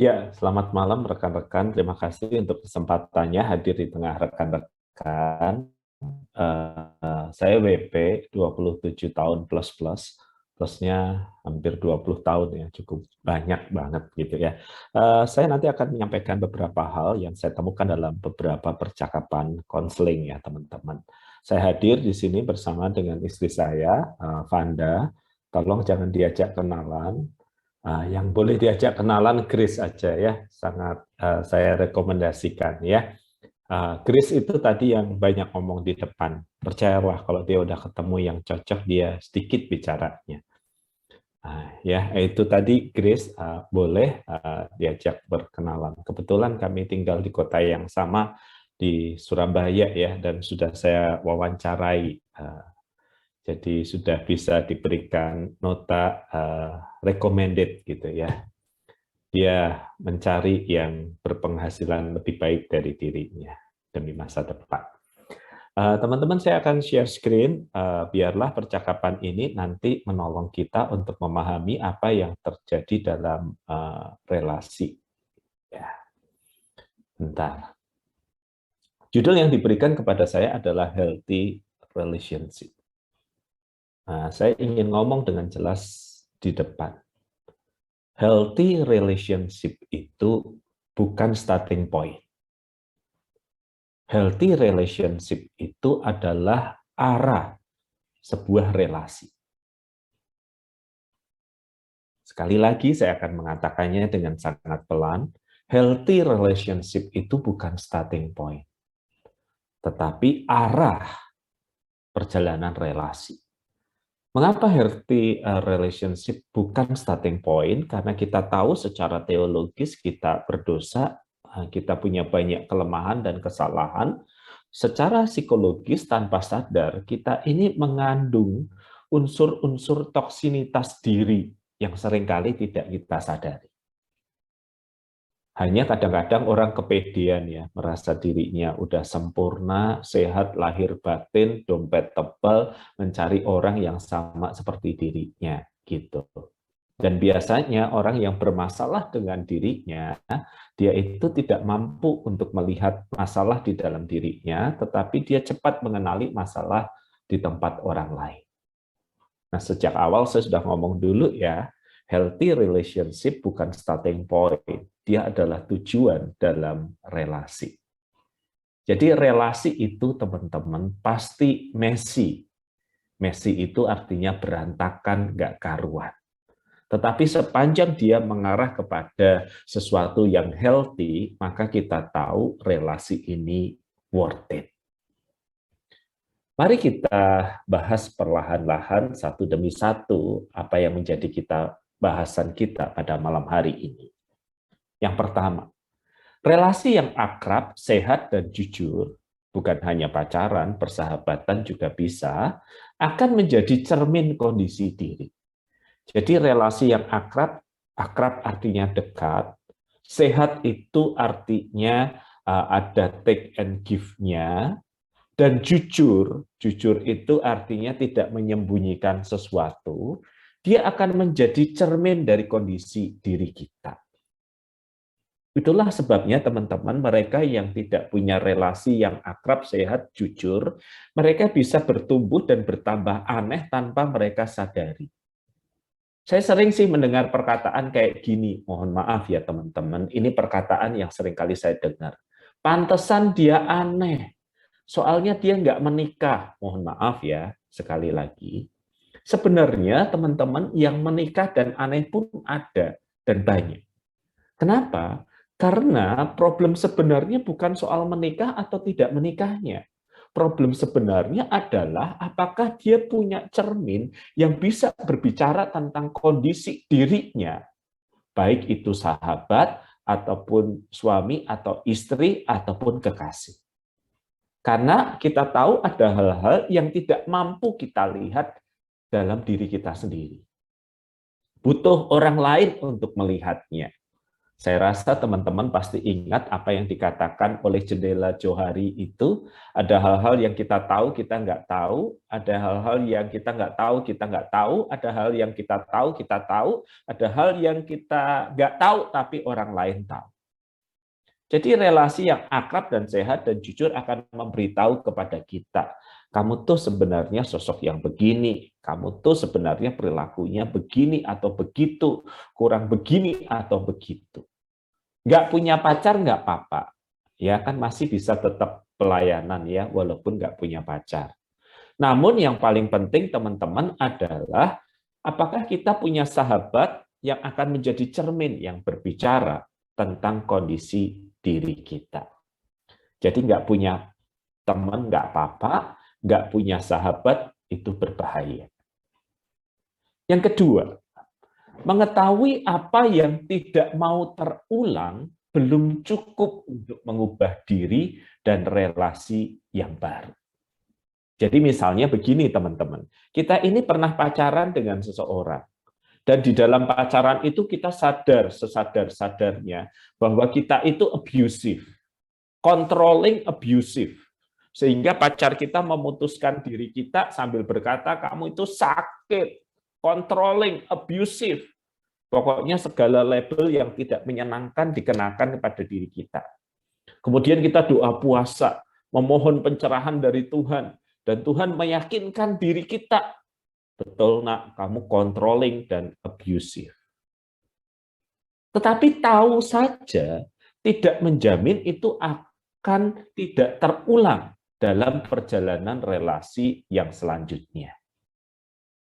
Ya, selamat malam rekan-rekan. Terima kasih untuk kesempatannya hadir di tengah rekan-rekan. Saya WP 27 tahun plus-plus. Plusnya hampir 20 tahun ya, cukup banyak banget gitu ya. Saya nanti akan menyampaikan beberapa hal yang saya temukan dalam beberapa percakapan konseling ya teman-teman. Saya hadir di sini bersama dengan istri saya, Vanda. Tolong jangan diajak kenalan. Yang boleh diajak kenalan Grace aja ya, sangat saya rekomendasikan ya. Grace itu tadi yang banyak ngomong di depan. Percayalah kalau dia udah ketemu yang cocok, dia sedikit bicaranya. Ya, itu tadi Grace boleh diajak berkenalan. Kebetulan kami tinggal di kota yang sama di Surabaya ya, dan sudah saya wawancarai. Jadi sudah bisa diberikan nota recommended gitu ya. Dia mencari yang berpenghasilan lebih baik dari dirinya demi masa depan. Teman-teman, saya akan share screen. Biarlah percakapan ini nanti menolong kita untuk memahami apa yang terjadi dalam relasi. Ya, bentar. Judul yang diberikan kepada saya adalah Healthy Relationship. Saya ingin ngomong dengan jelas di depan. Healthy relationship itu bukan starting point. Healthy relationship itu adalah arah sebuah relasi. Sekali lagi saya akan mengatakannya dengan sangat pelan, healthy relationship itu bukan starting point, tetapi arah perjalanan relasi. Mengapa healthy relationship bukan starting point? Karena kita tahu secara teologis kita berdosa, kita punya banyak kelemahan dan kesalahan. Secara psikologis tanpa sadar, kita ini mengandung unsur-unsur toksinitas diri yang seringkali tidak kita sadari. Hanya kadang-kadang orang kepedean ya, merasa dirinya udah sempurna, sehat, lahir batin, dompet tebal, mencari orang yang sama seperti dirinya, gitu. Dan biasanya orang yang bermasalah dengan dirinya, dia itu tidak mampu untuk melihat masalah di dalam dirinya, tetapi dia cepat mengenali masalah di tempat orang lain. Nah, sejak awal saya sudah ngomong dulu ya, healthy relationship bukan starting point, dia adalah tujuan dalam relasi. Jadi relasi itu teman-teman pasti messy. Messy itu artinya berantakan, nggak karuan. Tetapi sepanjang dia mengarah kepada sesuatu yang healthy, maka kita tahu relasi ini worth it. Mari kita bahas perlahan-lahan satu demi satu apa yang menjadi bahasan kita pada malam hari ini. Yang pertama, relasi yang akrab, sehat, dan jujur, bukan hanya pacaran, persahabatan juga bisa, akan menjadi cermin kondisi diri. Jadi relasi yang akrab, akrab artinya dekat, sehat itu artinya ada take and give-nya, dan jujur, jujur itu artinya tidak menyembunyikan sesuatu, dia akan menjadi cermin dari kondisi diri kita. Itulah sebabnya teman-teman, mereka yang tidak punya relasi yang akrab, sehat, jujur, mereka bisa bertumbuh dan bertambah aneh tanpa mereka sadari. Saya sering sih mendengar perkataan kayak gini, mohon maaf ya teman-teman, ini perkataan yang sering kali saya dengar. Pantesan dia aneh, soalnya dia nggak menikah. Mohon maaf ya, sekali lagi. Sebenarnya teman-teman yang menikah dan aneh pun ada dan banyak. Kenapa? Karena problem sebenarnya bukan soal menikah atau tidak menikahnya. Problem sebenarnya adalah apakah dia punya cermin yang bisa berbicara tentang kondisi dirinya, baik itu sahabat, ataupun suami, atau istri, ataupun kekasih. Karena kita tahu ada hal-hal yang tidak mampu kita lihat dalam diri kita sendiri. Butuh orang lain untuk melihatnya. Saya rasa teman-teman pasti ingat apa yang dikatakan oleh jendela Johari itu, ada hal-hal yang kita tahu, kita nggak tahu, ada hal-hal yang kita nggak tahu, kita nggak tahu, ada hal yang kita tahu, kita tahu, ada hal yang kita nggak tahu, tapi orang lain tahu. Jadi relasi yang akrab dan sehat dan jujur akan memberitahu kepada kita, kamu tuh sebenarnya sosok yang begini, kamu tuh sebenarnya perilakunya begini atau begitu, kurang begini atau begitu. Nggak punya pacar nggak apa-apa, ya kan masih bisa tetap pelayanan ya, walaupun nggak punya pacar. Namun yang paling penting teman-teman adalah apakah kita punya sahabat yang akan menjadi cermin yang berbicara tentang kondisi diri kita. Jadi nggak punya teman nggak apa-apa, nggak punya sahabat itu berbahaya. Yang kedua, mengetahui apa yang tidak mau terulang belum cukup untuk mengubah diri dan relasi yang baru. Jadi misalnya begini teman-teman, kita ini pernah pacaran dengan seseorang, dan di dalam pacaran itu kita sadar sesadar-sadarnya bahwa kita itu abusive, controlling abusive. Sehingga pacar kita memutuskan diri kita sambil berkata, kamu itu sakit, controlling, abusive. Pokoknya segala label yang tidak menyenangkan dikenakan kepada diri kita. Kemudian kita doa puasa, memohon pencerahan dari Tuhan, dan Tuhan meyakinkan diri kita, betul nak, kamu controlling dan abusive. Tetapi tahu saja tidak menjamin itu akan tidak terulang dalam perjalanan relasi yang selanjutnya.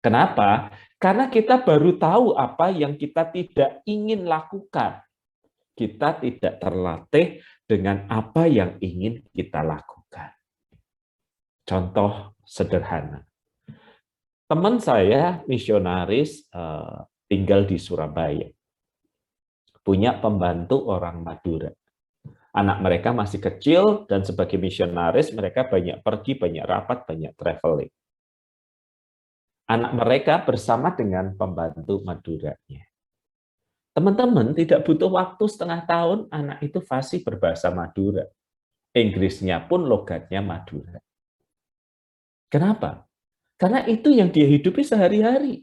Kenapa? Karena kita baru tahu apa yang kita tidak ingin lakukan. Kita tidak terlatih dengan apa yang ingin kita lakukan. Contoh sederhana. Teman saya misionaris tinggal di Surabaya. Punya pembantu orang Madura. Anak mereka masih kecil dan sebagai misionaris mereka banyak pergi, banyak rapat, banyak traveling. Anak mereka bersama dengan pembantu Maduranya. Teman-teman tidak butuh waktu setengah tahun, anak itu fasih berbahasa Madura. Inggrisnya pun logatnya Madura. Kenapa? Karena itu yang dia hidupi sehari-hari.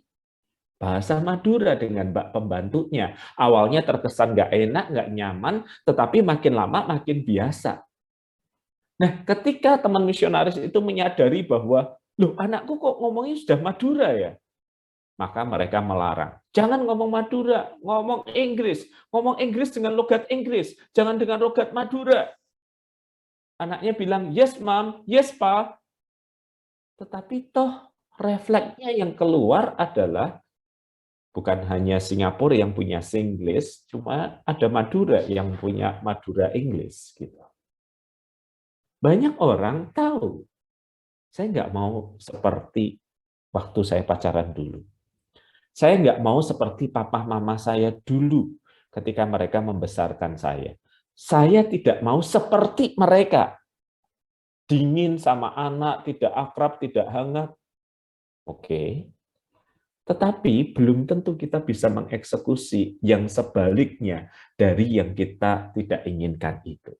Bahasa Madura dengan mbak pembantunya. Awalnya terkesan nggak enak, nggak nyaman, tetapi makin lama makin biasa. Nah, ketika teman misionaris itu menyadari bahwa, loh anakku kok ngomongnya sudah Madura ya? Maka mereka melarang. Jangan ngomong Madura, ngomong Inggris. Ngomong Inggris dengan logat Inggris, jangan dengan logat Madura. Anaknya bilang, yes mom, yes pa. Tetapi toh refleksnya yang keluar adalah bukan hanya Singapura yang punya Singlish, cuma ada Madura yang punya Madura English. Gitu. Banyak orang tahu, saya nggak mau seperti waktu saya pacaran dulu. Saya nggak mau seperti papa mama saya dulu ketika mereka membesarkan saya. Saya tidak mau seperti mereka. Dingin sama anak, tidak akrab, tidak hangat. Oke. Tetapi belum tentu kita bisa mengeksekusi yang sebaliknya dari yang kita tidak inginkan itu.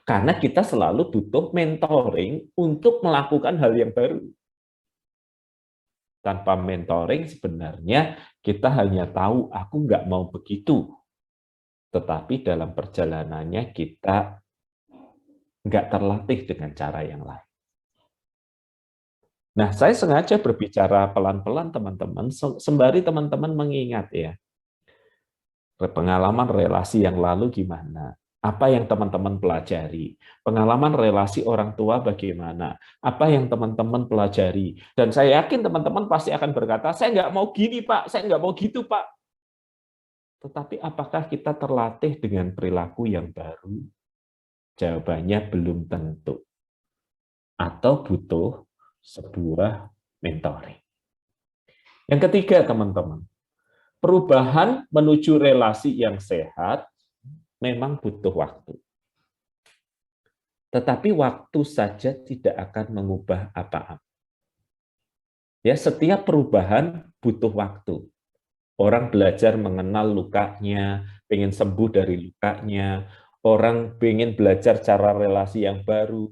Karena kita selalu butuh mentoring untuk melakukan hal yang baru. Tanpa mentoring sebenarnya kita hanya tahu aku nggak mau begitu. Tetapi dalam perjalanannya kita nggak terlatih dengan cara yang lain. Nah, saya sengaja berbicara pelan-pelan teman-teman, sembari teman-teman mengingat ya, pengalaman relasi yang lalu gimana? Apa yang teman-teman pelajari? Pengalaman relasi orang tua bagaimana? Apa yang teman-teman pelajari? Dan saya yakin teman-teman pasti akan berkata, saya nggak mau gini Pak, saya nggak mau gitu Pak. Tetapi apakah kita terlatih dengan perilaku yang baru? Jawabannya belum tentu. Atau butuh sebuah mentoring. Yang ketiga teman-teman, perubahan menuju relasi yang sehat memang butuh waktu. Tetapi waktu saja tidak akan mengubah apa-apa. Ya, setiap perubahan butuh waktu. Orang belajar mengenal lukanya, pengen sembuh dari lukanya, orang pengen belajar cara relasi yang baru,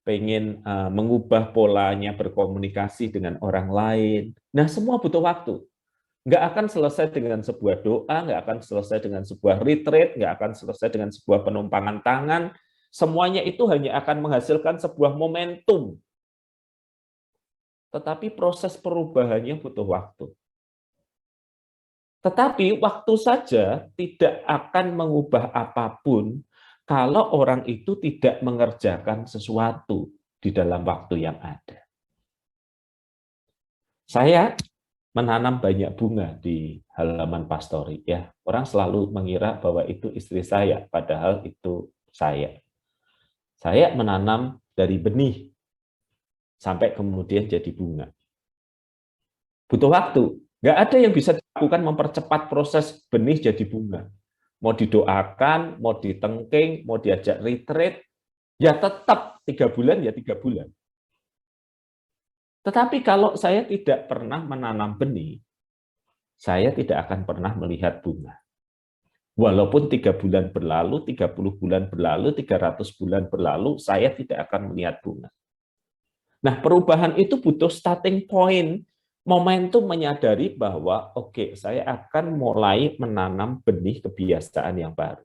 pengen mengubah polanya berkomunikasi dengan orang lain. Nah, semua butuh waktu. Nggak akan selesai dengan sebuah doa, nggak akan selesai dengan sebuah retreat, nggak akan selesai dengan sebuah penumpangan tangan. Semuanya itu hanya akan menghasilkan sebuah momentum. Tetapi proses perubahannya butuh waktu. Tetapi waktu saja tidak akan mengubah apapun kalau orang itu tidak mengerjakan sesuatu di dalam waktu yang ada. Saya menanam banyak bunga di halaman pastori, ya. Orang selalu mengira bahwa itu istri saya, padahal itu saya. Saya menanam dari benih sampai kemudian jadi bunga. Butuh waktu. Nggak ada yang bisa dilakukan mempercepat proses benih jadi bunga. Mau didoakan, mau ditengking, mau diajak retreat, ya tetap 3 bulan ya 3 bulan. Tetapi kalau saya tidak pernah menanam benih, saya tidak akan pernah melihat bunga. Walaupun 3 bulan berlalu, 30 bulan berlalu, 300 bulan berlalu, saya tidak akan melihat bunga. Nah, perubahan itu butuh starting point, momentum menyadari bahwa oke, saya akan mulai menanam benih kebiasaan yang baru.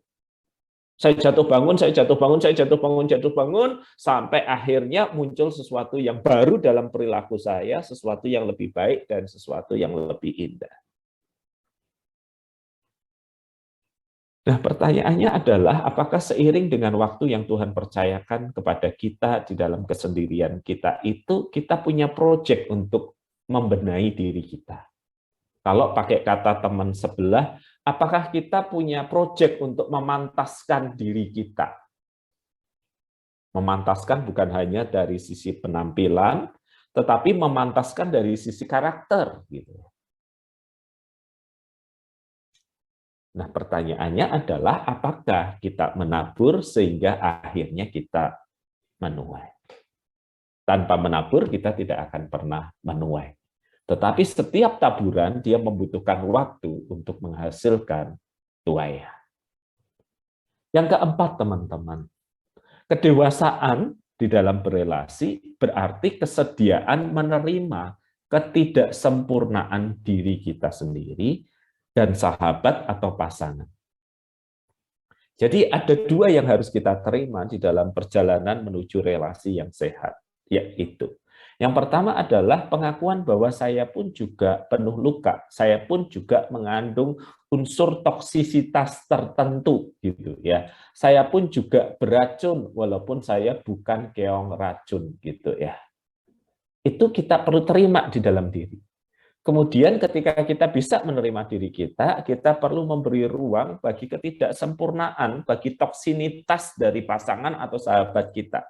Saya jatuh bangun, saya jatuh bangun, saya jatuh bangun, sampai akhirnya muncul sesuatu yang baru dalam perilaku saya, sesuatu yang lebih baik dan sesuatu yang lebih indah. Nah, pertanyaannya adalah apakah seiring dengan waktu yang Tuhan percayakan kepada kita di dalam kesendirian kita itu, kita punya proyek untuk membenahi diri kita. Kalau pakai kata teman sebelah, apakah kita punya proyek untuk memantaskan diri kita? Memantaskan bukan hanya dari sisi penampilan, tetapi memantaskan dari sisi karakter. Gitu. Nah, pertanyaannya adalah apakah kita menabur sehingga akhirnya kita menuai. Tanpa menabur, kita tidak akan pernah menuai. Tetapi setiap taburan, dia membutuhkan waktu untuk menghasilkan tuai. Yang keempat, teman-teman, kedewasaan di dalam berelasi berarti kesediaan menerima ketidaksempurnaan diri kita sendiri dan sahabat atau pasangan. Jadi ada dua yang harus kita terima di dalam perjalanan menuju relasi yang sehat, yaitu yang pertama adalah pengakuan bahwa saya pun juga penuh luka, saya pun juga mengandung unsur toksisitas tertentu gitu ya. Saya pun juga beracun walaupun saya bukan keong racun gitu ya. Itu kita perlu terima di dalam diri. Kemudian ketika kita bisa menerima diri kita perlu memberi ruang bagi ketidaksempurnaan, bagi toksinitas dari pasangan atau sahabat kita.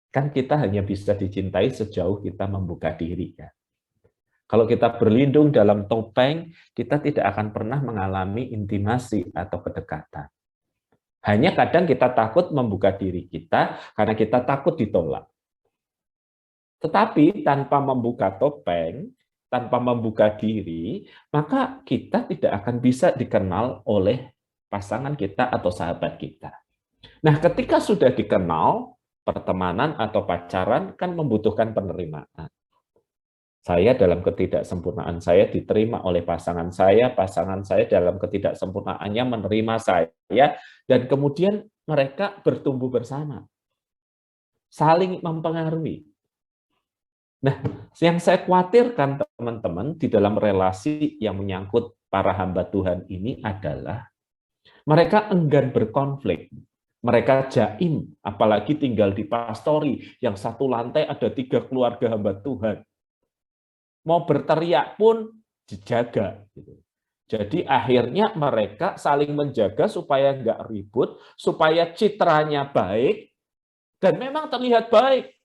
Kan kita hanya bisa dicintai sejauh kita membuka diri. Ya. Kalau kita berlindung dalam topeng, kita tidak akan pernah mengalami intimasi atau kedekatan. Hanya kadang kita takut membuka diri kita karena kita takut ditolak. Tetapi tanpa membuka topeng, tanpa membuka diri, maka kita tidak akan bisa dikenal oleh pasangan kita atau sahabat kita. Nah, ketika sudah dikenal, pertemanan atau pacaran kan membutuhkan penerimaan. Saya dalam ketidaksempurnaan saya diterima oleh pasangan saya dalam ketidaksempurnaannya menerima saya, dan kemudian mereka bertumbuh bersama, saling mempengaruhi. Nah, yang saya khawatirkan teman-teman di dalam relasi yang menyangkut para hamba Tuhan ini adalah mereka enggan berkonflik. Mereka jaim, apalagi tinggal di pastori, yang satu lantai ada 3 keluarga hamba Tuhan. Mau berteriak pun dijaga. Jadi akhirnya mereka saling menjaga supaya nggak ribut, supaya citranya baik, dan memang terlihat baik.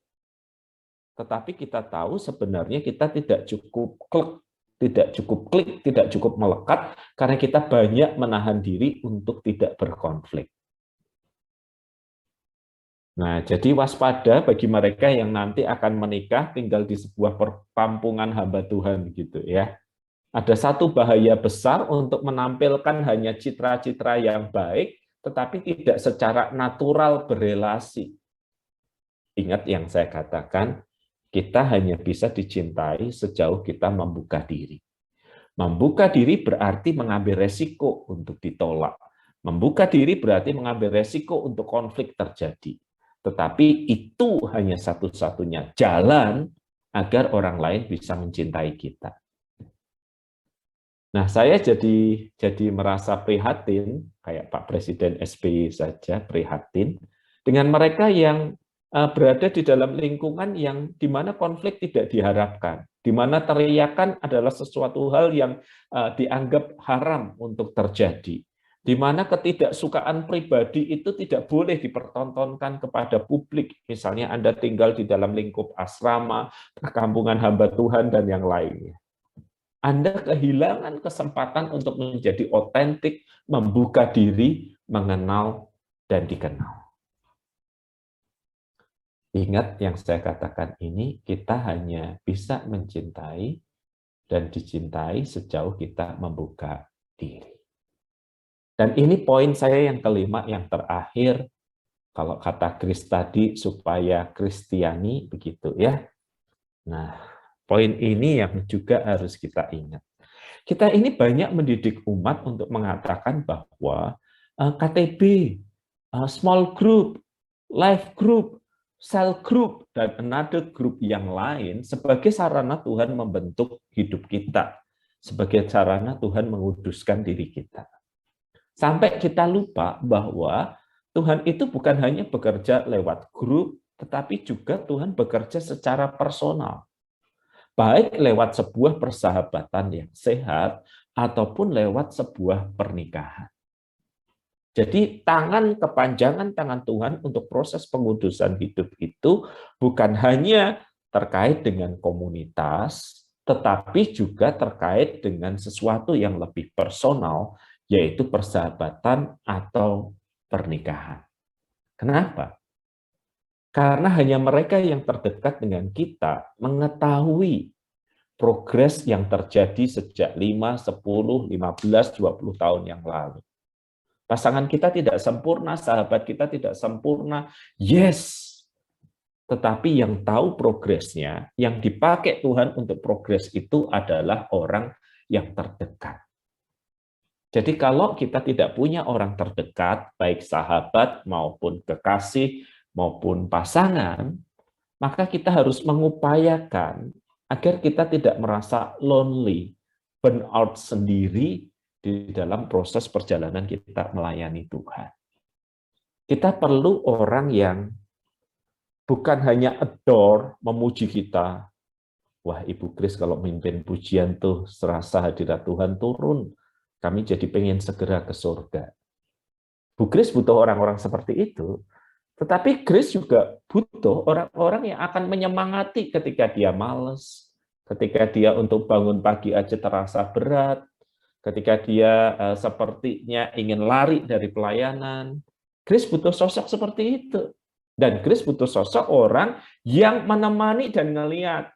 Tetapi kita tahu sebenarnya kita tidak cukup klik, tidak cukup melekat, karena kita banyak menahan diri untuk tidak berkonflik. Nah, jadi waspada bagi mereka yang nanti akan menikah tinggal di sebuah perkampungan hamba Tuhan gitu ya. Ada satu bahaya besar untuk menampilkan hanya citra-citra yang baik, tetapi tidak secara natural berelasi. Ingat yang saya katakan, kita hanya bisa dicintai sejauh kita membuka diri. Membuka diri berarti mengambil resiko untuk ditolak. Membuka diri berarti mengambil resiko untuk konflik terjadi. Tetapi itu hanya satu-satunya jalan agar orang lain bisa mencintai kita. Nah, saya jadi merasa prihatin, kayak Pak Presiden SBY saja prihatin, dengan mereka yang berada di dalam lingkungan yang di mana konflik tidak diharapkan, di mana teriakan adalah sesuatu hal yang dianggap haram untuk terjadi, di mana ketidaksukaan pribadi itu tidak boleh dipertontonkan kepada publik. Misalnya Anda tinggal di dalam lingkup asrama, perkampungan hamba Tuhan, dan yang lainnya. Anda kehilangan kesempatan untuk menjadi otentik, membuka diri, mengenal, dan dikenal. Ingat yang saya katakan ini, kita hanya bisa mencintai dan dicintai sejauh kita membuka diri. Dan ini poin saya yang kelima, yang terakhir, kalau kata Chris tadi, supaya Kristiani, begitu ya. Nah, poin ini yang juga harus kita ingat. Kita ini banyak mendidik umat untuk mengatakan bahwa KTB, small group, life group, cell group, dan another group yang lain sebagai sarana Tuhan membentuk hidup kita, sebagai sarana Tuhan menguduskan diri kita. Sampai kita lupa bahwa Tuhan itu bukan hanya bekerja lewat grup, tetapi juga Tuhan bekerja secara personal. Baik lewat sebuah persahabatan yang sehat, ataupun lewat sebuah pernikahan. Jadi kepanjangan tangan Tuhan untuk proses pengudusan hidup itu bukan hanya terkait dengan komunitas, tetapi juga terkait dengan sesuatu yang lebih personal, yaitu persahabatan atau pernikahan. Kenapa? Karena hanya mereka yang terdekat dengan kita mengetahui progres yang terjadi sejak 5, 10, 15, 20 tahun yang lalu. Pasangan kita tidak sempurna, sahabat kita tidak sempurna, yes. Tetapi yang tahu progresnya, yang dipakai Tuhan untuk progres itu adalah orang yang terdekat. Jadi kalau kita tidak punya orang terdekat, baik sahabat maupun kekasih, maupun pasangan, maka kita harus mengupayakan agar kita tidak merasa lonely, burnout sendiri di dalam proses perjalanan kita melayani Tuhan. Kita perlu orang yang bukan hanya adore, memuji kita. Wah, Ibu Kris kalau mimpin pujian tuh serasa hadirat Tuhan turun, kami jadi pengen segera ke surga. Bu Kris butuh orang-orang seperti itu. Tetapi Grace juga butuh orang-orang yang akan menyemangati ketika dia malas, ketika dia untuk bangun pagi aja terasa berat, ketika dia sepertinya ingin lari dari pelayanan. Grace butuh sosok seperti itu. Dan Grace butuh sosok orang yang menemani dan ngelihat.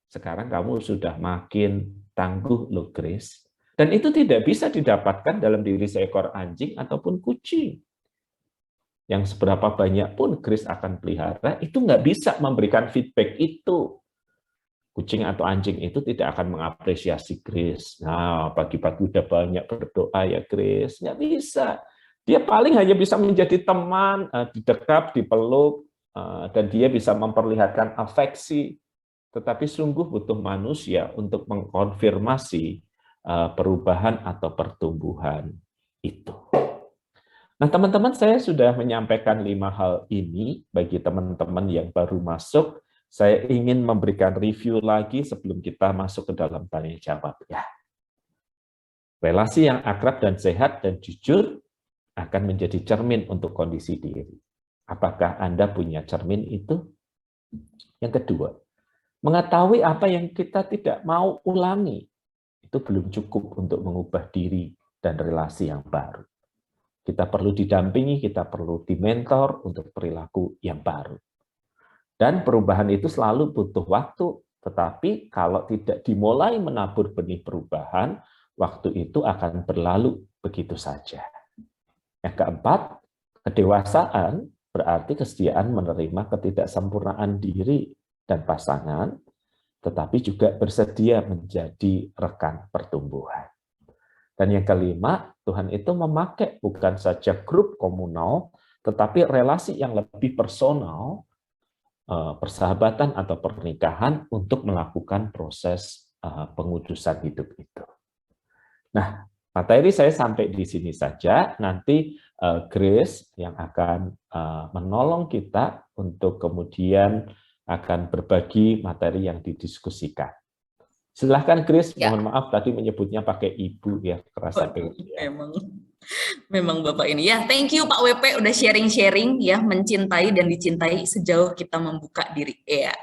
Sekarang kamu sudah makin tangguh loh Grace. Dan itu tidak bisa didapatkan dalam diri seekor anjing ataupun kucing. Yang seberapa banyak pun Grace akan pelihara, itu nggak bisa memberikan feedback itu. Kucing atau anjing itu tidak akan mengapresiasi Grace. Nah, pagi-pagi udah banyak berdoa ya Grace. Nggak bisa. Dia paling hanya bisa menjadi teman, didekap, dipeluk, dan dia bisa memperlihatkan afeksi. Tetapi sungguh butuh manusia untuk mengkonfirmasi perubahan atau pertumbuhan itu. Nah, teman-teman, saya sudah menyampaikan 5 hal ini bagi teman-teman yang baru masuk. Saya ingin memberikan review lagi sebelum kita masuk ke dalam tanya jawab. Ya. Relasi yang akrab dan sehat dan jujur akan menjadi cermin untuk kondisi diri. Apakah Anda punya cermin itu? Yang kedua, mengetahui apa yang kita tidak mau ulangi. Itu belum cukup untuk mengubah diri dan relasi yang baru. Kita perlu didampingi, kita perlu dimentor untuk perilaku yang baru. Dan perubahan itu selalu butuh waktu, Tetapi kalau tidak dimulai menabur benih perubahan, waktu itu akan berlalu begitu saja. Yang keempat, kedewasaan berarti kesediaan menerima ketidaksempurnaan diri dan pasangan, tetapi juga bersedia menjadi rekan pertumbuhan. Dan yang kelima, Tuhan itu memakai bukan saja grup komunal, tetapi relasi yang lebih personal, persahabatan atau pernikahan untuk melakukan proses pengudusan hidup itu. Nah, materi saya sampai di sini saja. Nanti Grace yang akan menolong kita untuk kemudian akan berbagi materi yang didiskusikan. Silahkan Grace, mohon maaf tadi menyebutnya pakai ibu ya, kerasa ya. Memang Bapak ini ya, thank you Pak WP udah sharing-sharing ya, mencintai dan dicintai sejauh kita membuka diri ya.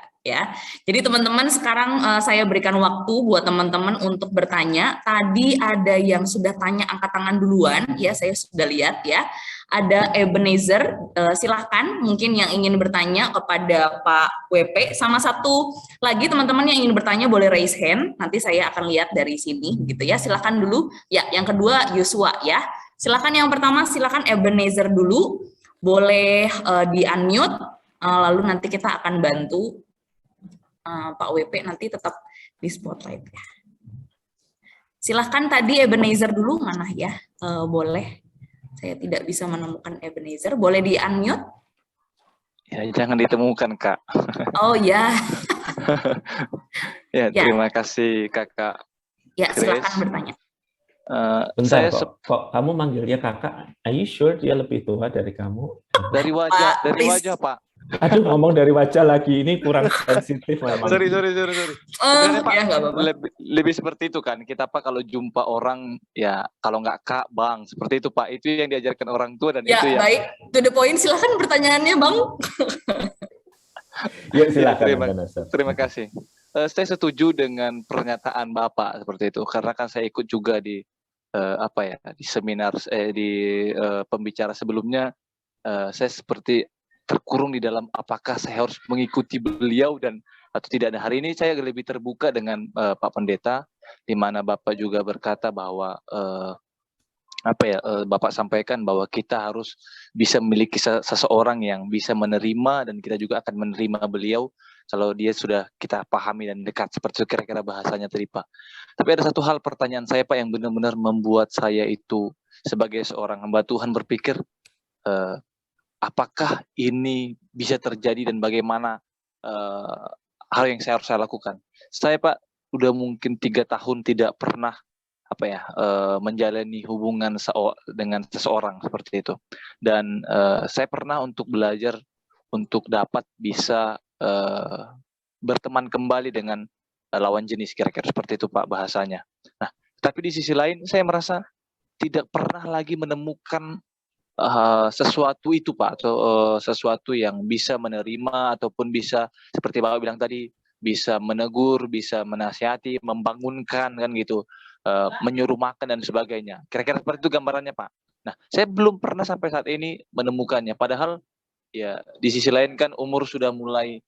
Jadi teman-teman sekarang saya berikan waktu buat teman-teman untuk bertanya. Tadi ada yang sudah tanya angkat tangan duluan ya, saya sudah lihat ya. Ada Ebenezer, silahkan mungkin yang ingin bertanya kepada Pak WP. Sama satu lagi teman-teman yang ingin bertanya boleh raise hand, nanti saya akan lihat dari sini gitu ya. Silahkan dulu. Ya, yang kedua Yosua ya. Silakan yang pertama, silakan Ebenezer dulu, boleh di-unmute, lalu nanti kita akan bantu Pak WP nanti tetap di spotlight ya. Silahkan tadi Ebenezer dulu, mana ya? Boleh, saya tidak bisa menemukan Ebenezer, boleh di-unmute? Ya, jangan ditemukan, Kak. Oh ya. Ya, terima kasih Kakak. Ya, silakan bertanya. Bentar kok kamu manggilnya kakak? Are you sure dia lebih tua dari kamu? Dari wajah, wajah Pak. Aduh, ngomong dari wajah lagi, ini kurang sensitif memang. Sorry. Sebenarnya Pak, ya, lebih seperti itu kan. Kita Pak kalau jumpa orang, ya kalau nggak Kak, Bang. Seperti itu Pak, itu yang diajarkan orang tua dan ya, itu ya. Baik, to the point, silakan pertanyaannya Bang. Ya, silakan. Terima kasih. Saya setuju dengan pernyataan Bapak seperti itu, karena kan saya ikut juga di di seminar, di pembicara sebelumnya, saya seperti terkurung di dalam apakah saya harus mengikuti beliau dan atau tidak. Nah, hari ini saya lebih terbuka dengan Pak Pendeta, di mana Bapak juga berkata bahwa Bapak sampaikan bahwa kita harus bisa memiliki seseorang yang bisa menerima dan kita juga akan menerima beliau kalau dia sudah kita pahami dan dekat, seperti itu kira-kira bahasanya tadi Pak. Tapi ada satu hal pertanyaan saya Pak yang benar-benar membuat saya itu sebagai seorang hamba Tuhan berpikir, apakah ini bisa terjadi dan bagaimana hal yang saya harus lakukan. Saya Pak udah mungkin 3 tahun tidak pernah menjalani hubungan dengan seseorang seperti itu. Dan saya pernah untuk belajar untuk dapat bisa berteman kembali dengan lawan jenis, kira-kira seperti itu Pak bahasanya. Nah, tapi di sisi lain saya merasa tidak pernah lagi menemukan sesuatu itu Pak, atau sesuatu yang bisa menerima ataupun bisa seperti Bapak bilang tadi, bisa menegur, bisa menasihati, membangunkan kan gitu, menyuruh makan dan sebagainya. Kira-kira seperti itu gambarannya Pak. Nah, saya belum pernah sampai saat ini menemukannya. Padahal ya di sisi lain kan umur sudah mulai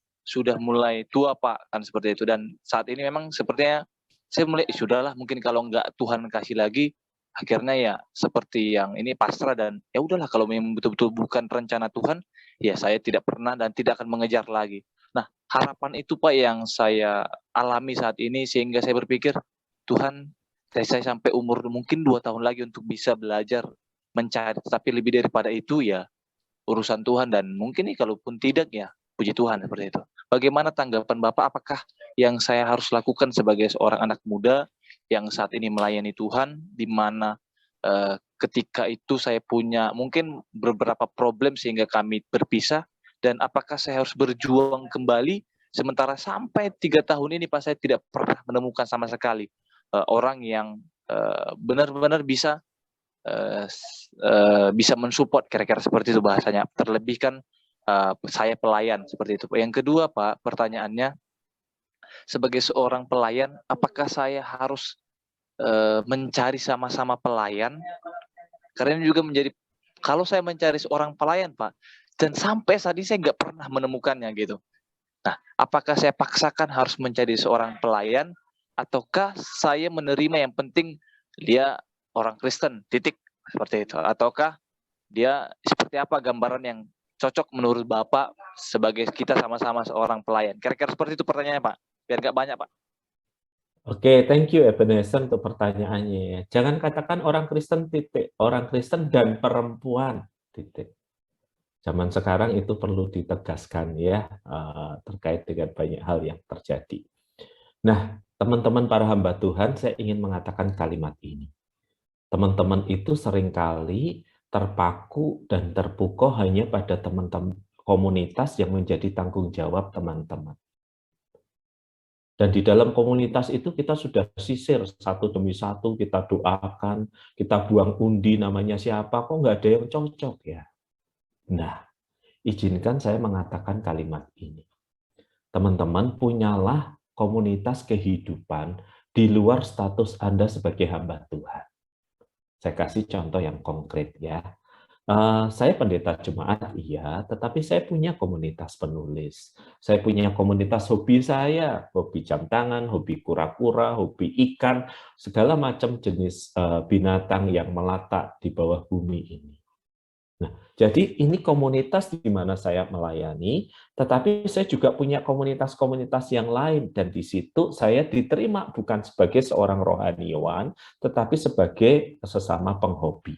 tua Pak kan seperti itu, dan saat ini memang sepertinya saya mulai sudahlah, mungkin kalau enggak Tuhan kasih lagi, akhirnya ya seperti yang ini pasrah dan ya udahlah, kalau memang betul-betul bukan rencana Tuhan ya saya tidak pernah dan tidak akan mengejar lagi. Nah, harapan itu Pak yang saya alami saat ini, sehingga saya berpikir Tuhan, saya sampai umur mungkin 2 tahun lagi untuk bisa belajar mencari, tapi lebih daripada itu ya urusan Tuhan, dan mungkin nih kalaupun tidak ya puji Tuhan seperti itu. Bagaimana tanggapan Bapak? Apakah yang saya harus lakukan sebagai seorang anak muda yang saat ini melayani Tuhan, di mana ketika itu saya punya mungkin beberapa problem sehingga kami berpisah, dan apakah saya harus berjuang kembali sementara sampai 3 tahun ini Pak saya tidak pernah menemukan sama sekali orang yang benar-benar bisa mensupport, kira-kira seperti itu bahasanya. Terlebih kan saya pelayan seperti itu. Yang kedua Pak, pertanyaannya, sebagai seorang pelayan, apakah saya harus mencari sama-sama pelayan? Karena ini juga menjadi, kalau saya mencari seorang pelayan Pak, dan sampai saat ini saya nggak pernah menemukannya gitu. Nah, apakah saya paksakan harus menjadi seorang pelayan, ataukah saya menerima yang penting dia orang Kristen, titik, seperti itu. Ataukah dia seperti apa gambaran yang cocok menurut Bapak sebagai kita sama-sama seorang pelayan? Kira-kira seperti itu pertanyaannya, Pak. Biar nggak banyak, Pak. Oke, thank you Ebenezer untuk pertanyaannya ya. Jangan katakan orang Kristen titik, orang Kristen dan perempuan titik. Zaman sekarang itu perlu ditegaskan ya, terkait dengan banyak hal yang terjadi. Nah, teman-teman para hamba Tuhan, saya ingin mengatakan kalimat ini. Teman-teman itu seringkali terpaku dan terpukau hanya pada teman-teman komunitas yang menjadi tanggung jawab teman-teman. Dan di dalam komunitas itu kita sudah sisir satu demi satu, kita doakan, kita buang undi namanya siapa, kok nggak ada yang cocok ya. Nah, izinkan saya mengatakan kalimat ini. Teman-teman, punyalah komunitas kehidupan di luar status Anda sebagai hamba Tuhan. Saya kasih contoh yang konkret ya. Saya pendeta jemaat, iya, tetapi saya punya komunitas penulis. Saya punya komunitas hobi saya, hobi jam tangan, hobi kura-kura, hobi ikan, segala macam jenis binatang yang melata di bawah bumi ini. Nah, jadi ini komunitas di mana saya melayani, tetapi saya juga punya komunitas-komunitas yang lain, dan di situ saya diterima bukan sebagai seorang rohaniawan, tetapi sebagai sesama penghobi.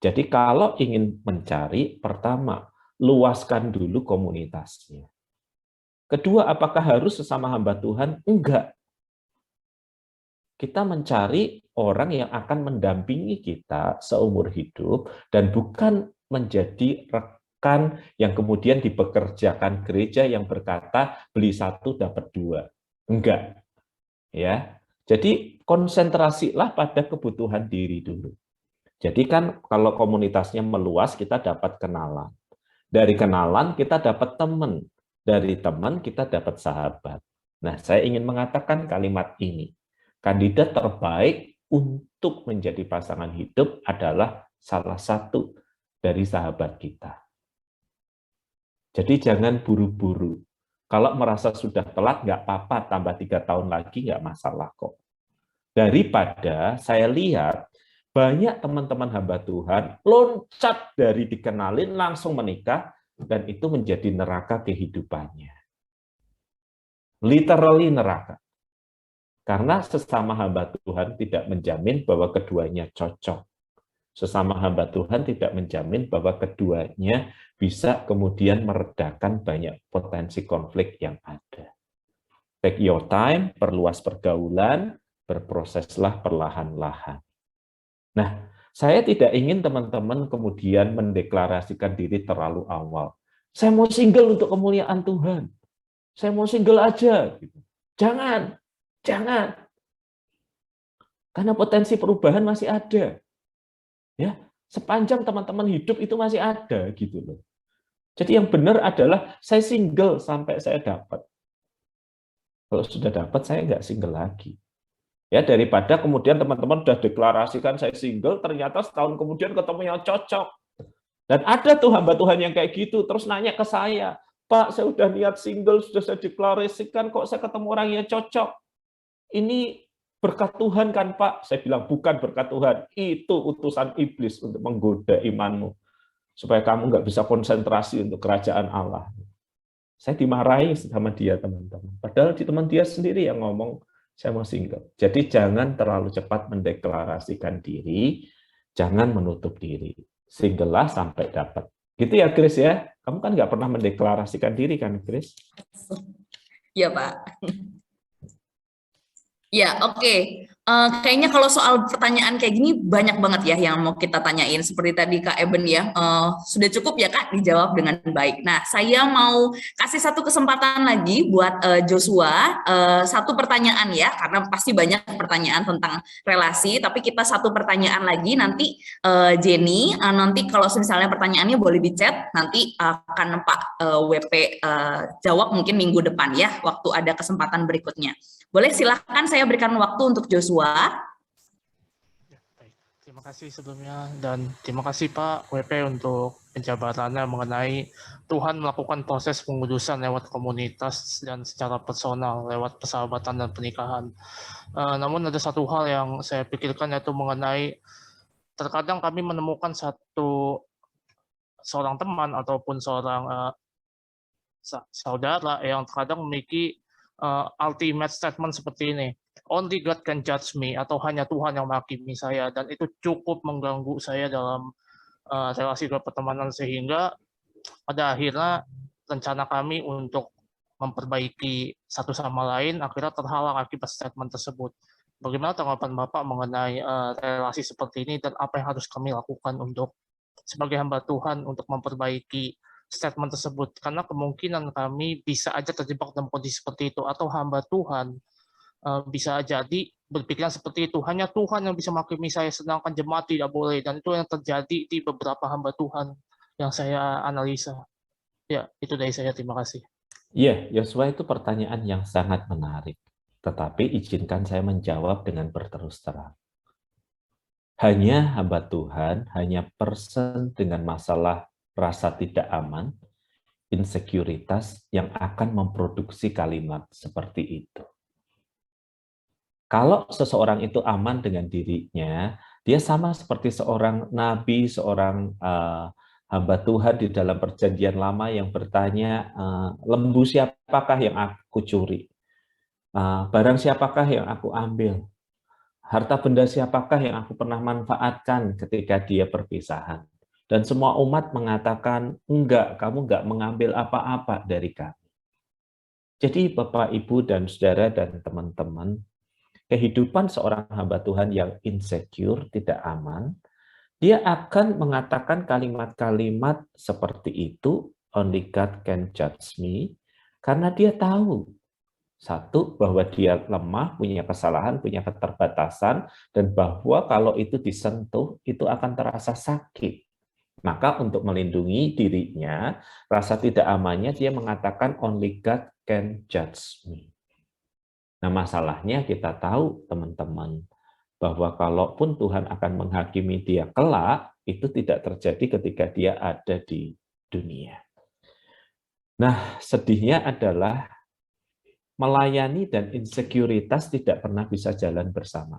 Jadi kalau ingin mencari, pertama, luaskan dulu komunitasnya. Kedua, apakah harus sesama hamba Tuhan? Enggak. Kita mencari orang yang akan mendampingi kita seumur hidup dan bukan menjadi rekan yang kemudian dipekerjakan gereja yang berkata beli satu dapat dua. Enggak. Ya. Jadi konsentrasilah pada kebutuhan diri dulu. Jadi kan kalau komunitasnya meluas, kita dapat kenalan. Dari kenalan kita dapat teman. Dari teman kita dapat sahabat. Nah, saya ingin mengatakan kalimat ini. Kandidat terbaik untuk menjadi pasangan hidup adalah salah satu dari sahabat kita. Jadi jangan buru-buru. Kalau merasa sudah telat, nggak apa-apa, tambah 3 tahun lagi nggak masalah kok. Daripada saya lihat banyak teman-teman hamba Tuhan loncat dari dikenalin langsung menikah, dan itu menjadi neraka kehidupannya. Literally neraka. Karena sesama hamba Tuhan tidak menjamin bahwa keduanya cocok. Sesama hamba Tuhan tidak menjamin bahwa keduanya bisa kemudian meredakan banyak potensi konflik yang ada. Take your time, perluas pergaulan, berproseslah perlahan-lahan. Nah, saya tidak ingin teman-teman kemudian mendeklarasikan diri terlalu awal. Saya mau single untuk kemuliaan Tuhan. Saya mau single aja. Jangan, jangan. Karena potensi perubahan masih ada. Ya, sepanjang teman-teman hidup itu masih ada gitu loh. Jadi yang benar adalah saya single sampai saya dapat. Kalau sudah dapat saya nggak single lagi. Ya, daripada kemudian teman-teman sudah deklarasikan saya single, ternyata setahun kemudian ketemu yang cocok. Dan ada tuh hamba Tuhan yang kayak gitu, terus nanya ke saya, Pak, saya udah niat single, sudah saya deklarasikan, kok saya ketemu orang yang cocok. Ini berkat Tuhan kan, Pak? Saya bilang, bukan berkat Tuhan, itu utusan iblis untuk menggoda imanmu, supaya kamu nggak bisa konsentrasi untuk kerajaan Allah. Saya dimarahi sama dia, teman-teman. Padahal di teman dia sendiri yang ngomong, saya mau single. Jadi jangan terlalu cepat mendeklarasikan diri, jangan menutup diri. Single lah sampai dapat. Gitu ya, Chris ya? Kamu kan nggak pernah mendeklarasikan diri kan, Chris? Iya, Pak. Ya, oke. Kayaknya kalau soal pertanyaan kayak gini banyak banget ya yang mau kita tanyain. Seperti tadi Kak Eben ya, sudah cukup ya Kak dijawab dengan baik. Nah, saya mau kasih satu kesempatan lagi buat Joshua, satu pertanyaan ya, karena pasti banyak pertanyaan tentang relasi, tapi kita satu pertanyaan lagi, nanti Jenny, nanti kalau misalnya pertanyaannya boleh di chat, nanti akan Pak WP jawab mungkin minggu depan ya, waktu ada kesempatan berikutnya. Boleh, silahkan saya berikan waktu untuk Joshua. Ya, baik. Terima kasih sebelumnya, dan terima kasih Pak WP untuk penjabarannya mengenai Tuhan melakukan proses pengudusan lewat komunitas dan secara personal lewat persahabatan dan pernikahan. Namun ada satu hal yang saya pikirkan, yaitu mengenai terkadang kami menemukan seorang teman ataupun seorang saudara yang terkadang memiliki ultimate statement seperti ini, only God can judge me, atau hanya Tuhan yang menghakimi saya, dan itu cukup mengganggu saya dalam relasi pertemanan, sehingga pada akhirnya rencana kami untuk memperbaiki satu sama lain akhirnya terhalang akibat statement tersebut. Bagaimana tanggapan Bapak mengenai relasi seperti ini, dan apa yang harus kami lakukan untuk sebagai hamba Tuhan untuk memperbaiki statement tersebut? Karena kemungkinan kami bisa aja terjebak dalam kondisi seperti itu, atau hamba Tuhan bisa jadi berpikiran seperti itu, hanya Tuhan yang bisa menghakimi saya sedangkan jemaat tidak boleh, dan itu yang terjadi di beberapa hamba Tuhan yang saya analisa. Ya, itu dari saya, terima kasih. Iya, Yosua, itu pertanyaan yang sangat menarik. Tetapi izinkan saya menjawab dengan berterus terang. Hanya hamba Tuhan, hanya person dengan masalah rasa tidak aman, insekuritas, yang akan memproduksi kalimat seperti itu. Kalau seseorang itu aman dengan dirinya, dia sama seperti seorang nabi, seorang hamba Tuhan di dalam perjanjian lama yang bertanya, lembu siapakah yang aku curi? Barang siapakah yang aku ambil? Harta benda siapakah yang aku pernah manfaatkan ketika dia perpisahan? Dan semua umat mengatakan, enggak, kamu enggak mengambil apa-apa dari kami. Jadi Bapak, Ibu, dan Saudara, dan teman-teman, kehidupan seorang hamba Tuhan yang insecure, tidak aman, dia akan mengatakan kalimat-kalimat seperti itu, only God can judge me, karena dia tahu, satu, bahwa dia lemah, punya kesalahan, punya keterbatasan, dan bahwa kalau itu disentuh, itu akan terasa sakit. Maka untuk melindungi dirinya, rasa tidak amannya, dia mengatakan only God can judge me. Nah, masalahnya kita tahu, teman-teman, bahwa kalaupun Tuhan akan menghakimi dia kelak, itu tidak terjadi ketika dia ada di dunia. Nah, sedihnya adalah melayani dan insekuritas tidak pernah bisa jalan bersama.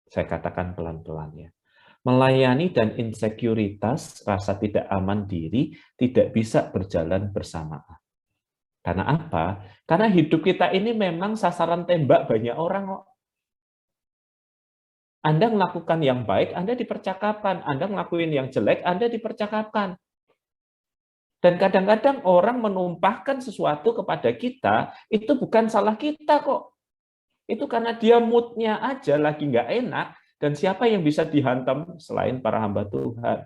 Saya katakan pelan-pelan ya. Melayani dan insekuritas, rasa tidak aman diri, tidak bisa berjalan bersamaan. Karena apa? Karena hidup kita ini memang sasaran tembak banyak orang kok. Anda melakukan yang baik, Anda dipercakapkan. Anda ngelakuin yang jelek, Anda dipercakapkan. Dan kadang-kadang orang menumpahkan sesuatu kepada kita, itu bukan salah kita kok. Itu karena dia mood-nya aja lagi nggak enak, dan siapa yang bisa dihantam selain para hamba Tuhan.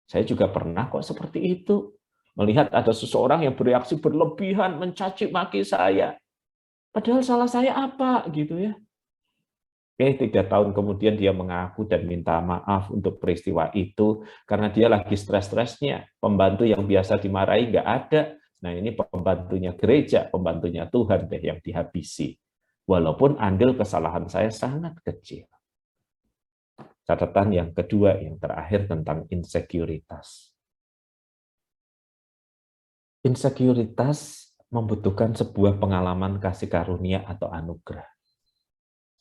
Saya juga pernah kok seperti itu. Melihat ada seseorang yang bereaksi berlebihan, mencaci maki saya. Padahal salah saya apa gitu ya. Oke, 3 tahun kemudian dia mengaku dan minta maaf untuk peristiwa itu, karena dia lagi stres-stresnya. Pembantu yang biasa dimarahi nggak ada. Nah, ini pembantunya gereja, pembantunya Tuhan deh yang dihabisi. Walaupun andil kesalahan saya sangat kecil. Catatan yang kedua, yang terakhir, tentang insekuritas. Insekuritas membutuhkan sebuah pengalaman kasih karunia atau anugerah.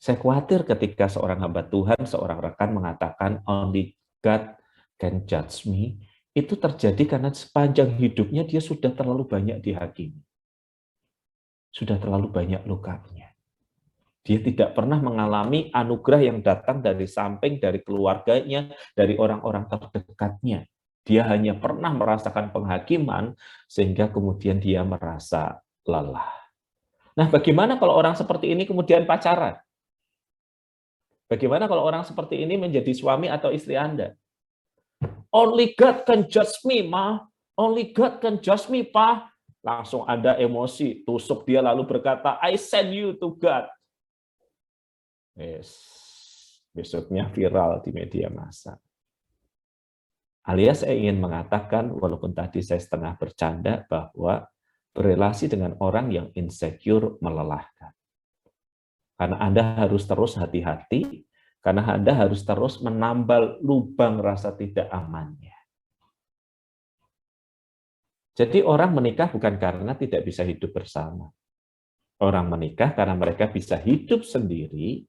Saya khawatir ketika seorang hamba Tuhan, seorang rekan mengatakan only God can judge me, itu terjadi karena sepanjang hidupnya dia sudah terlalu banyak dihakimi. Sudah terlalu banyak lukanya. Dia tidak pernah mengalami anugerah yang datang dari samping, dari keluarganya, dari orang-orang terdekatnya. Dia hanya pernah merasakan penghakiman, sehingga kemudian dia merasa lelah. Nah, bagaimana kalau orang seperti ini kemudian pacaran? Bagaimana kalau orang seperti ini menjadi suami atau istri Anda? Only God can judge me, Ma. Only God can judge me, Pa. Langsung ada emosi, tusuk dia lalu berkata, I send you to God. Yes. Besoknya viral di media massa. Alias saya ingin mengatakan, walaupun tadi saya setengah bercanda, bahwa berelasi dengan orang yang insecure melelahkan. Karena Anda harus terus hati-hati, karena Anda harus terus menambal lubang rasa tidak amannya. Jadi orang menikah bukan karena tidak bisa hidup bersama. Orang menikah karena mereka bisa hidup sendiri,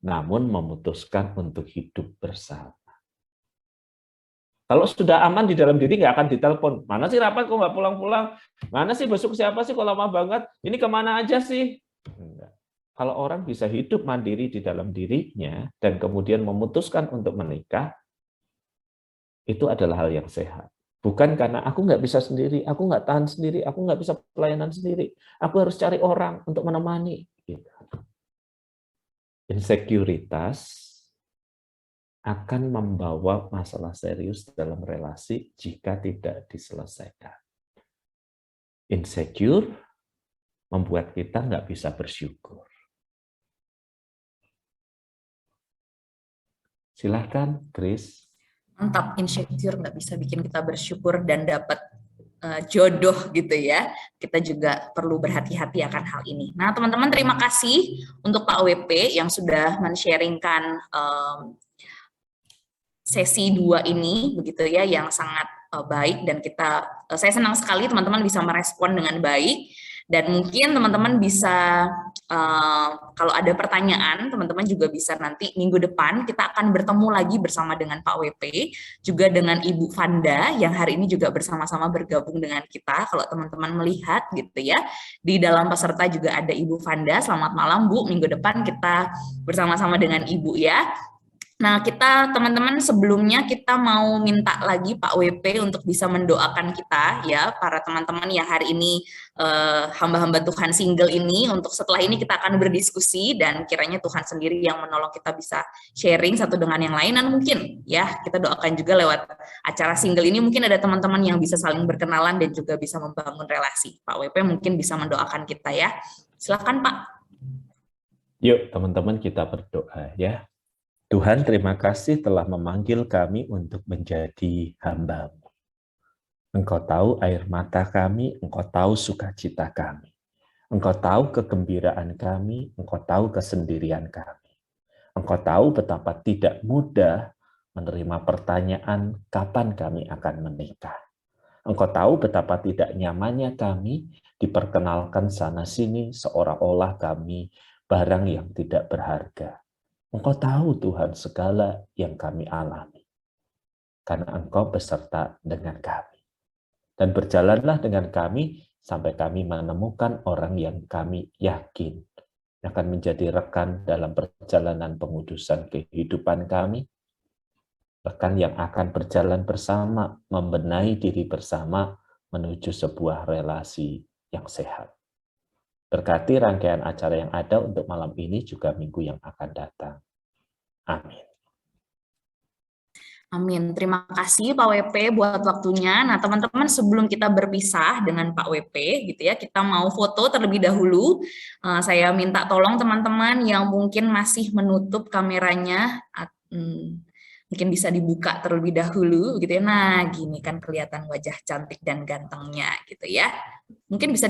namun memutuskan untuk hidup bersama. Kalau sudah aman di dalam diri, nggak akan ditelepon. Mana sih rapat kok nggak pulang-pulang? Mana sih besok siapa sih kok lama banget? Ini kemana aja sih? Enggak. Kalau orang bisa hidup mandiri di dalam dirinya, dan kemudian memutuskan untuk menikah, itu adalah hal yang sehat. Bukan karena aku nggak bisa sendiri, aku nggak tahan sendiri, aku nggak bisa pelayanan sendiri, aku harus cari orang untuk menemani. Insekuritas akan membawa masalah serius dalam relasi jika tidak diselesaikan. Insecure membuat kita nggak bisa bersyukur. Silahkan, Chris. Mantap, insecure nggak bisa bikin kita bersyukur dan dapat jodoh gitu ya. Kita juga perlu berhati-hati akan hal ini. Nah, teman-teman, terima kasih untuk Pak WP yang sudah men-sharingkan sesi 2 ini begitu ya, yang sangat baik, dan saya senang sekali teman-teman bisa merespon dengan baik, dan mungkin teman-teman bisa kalau ada pertanyaan, teman-teman juga bisa nanti minggu depan kita akan bertemu lagi bersama dengan Pak WP, juga dengan Ibu Vanda yang hari ini juga bersama-sama bergabung dengan kita. Kalau teman-teman melihat gitu ya, di dalam peserta juga ada Ibu Vanda. Selamat malam Bu, minggu depan kita bersama-sama dengan Ibu ya. Nah, kita teman-teman sebelumnya kita mau minta lagi Pak WP untuk bisa mendoakan kita ya, para teman-teman yang hari ini hamba-hamba Tuhan single ini, untuk setelah ini kita akan berdiskusi dan kiranya Tuhan sendiri yang menolong kita bisa sharing satu dengan yang lain, dan mungkin ya kita doakan juga lewat acara single ini mungkin ada teman-teman yang bisa saling berkenalan dan juga bisa membangun relasi. Pak WP mungkin bisa mendoakan kita ya. Silakan Pak. Yuk teman-teman kita berdoa ya. Tuhan, terima kasih telah memanggil kami untuk menjadi hamba-Mu. Engkau tahu air mata kami, Engkau tahu sukacita kami. Engkau tahu kegembiraan kami, Engkau tahu kesendirian kami. Engkau tahu betapa tidak mudah menerima pertanyaan kapan kami akan menikah. Engkau tahu betapa tidak nyamannya kami diperkenalkan sana-sini seolah-olah kami barang yang tidak berharga. Engkau tahu Tuhan segala yang kami alami, karena Engkau beserta dengan kami. Dan berjalanlah dengan kami sampai kami menemukan orang yang kami yakin akan menjadi rekan dalam perjalanan pengudusan kehidupan kami, rekan yang akan berjalan bersama, membenahi diri bersama menuju sebuah relasi yang sehat. Berkati rangkaian acara yang ada untuk malam ini juga minggu yang akan datang. Amin. Amin. Terima kasih Pak WP buat waktunya. Nah, teman-teman, sebelum kita berpisah dengan Pak WP gitu ya, kita mau foto terlebih dahulu. Saya minta tolong teman-teman yang mungkin masih menutup kameranya, mungkin bisa dibuka terlebih dahulu gitu ya. Nah, gini kan kelihatan wajah cantik dan gantengnya gitu ya. Mungkin bisa